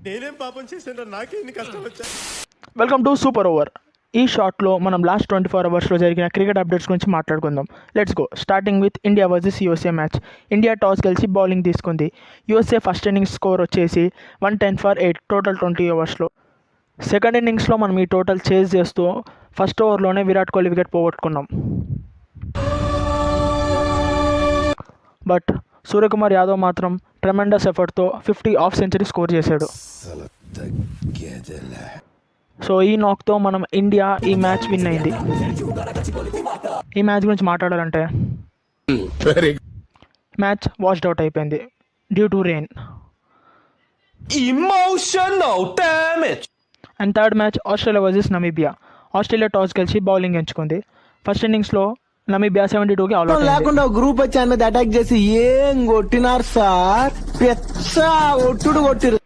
నేనేం పాపం చేశాను, నాకే ఇన్ని కష్టం వచ్చా. Welcome to super over. ఈ షార్ట్లో మనం లాస్ట్ 24 అవర్స్లో జరిగిన క్రికెట్ అప్డేట్స్ గురించి మాట్లాడుకుందాం. Let's go. Starting with India versus USA match. India toss గెలిచి బౌలింగ్ తీసుకుంది. యూఎస్ఏ ఫస్ట్ ఇన్నింగ్స్ స్కోర్ వచ్చేసి 110 for 8 టోటల్ 20 ఓవర్స్లో. సెకండ్ ఇన్నింగ్స్లో మనం ఈ టోటల్ చేజ్ చేస్తూ ఫస్ట్ ఓవర్లోనే విరాట్ కోహ్లీ వికెట్ పోగొట్టుకున్నాం. బట్ సూర్యకుమార్ యాదవ్ మాత్రం ట్రెమెండస్ ఎఫర్ట్తో 50 హాఫ్ సెంచరీ స్కోర్ చేశాడు. సో ఈ నాక్తో మనం ఇండియా ఈ మ్యాచ్ విన్ అయింది. ఈ మ్యాచ్ గురించి మాట్లాడాలంటే మ్యాచ్ వాష్డ్ అవుట్ అయిపోయింది due to rain. Emotional damage. And third match Australia versus Namibia. Australia toss గెలిచి బౌలింగ్ ఎంచుకుంది. ఫస్ట్ ఇన్నింగ్స్లో నమీబియా 72కి ఆల్ అవుట్ లేకుండా గ్రూప్ వచ్చి అన్నది అటాక్ చేసి ఏం కొట్టినారు సార్, పెచ్చ ఒట్టుడు కొట్టిరు.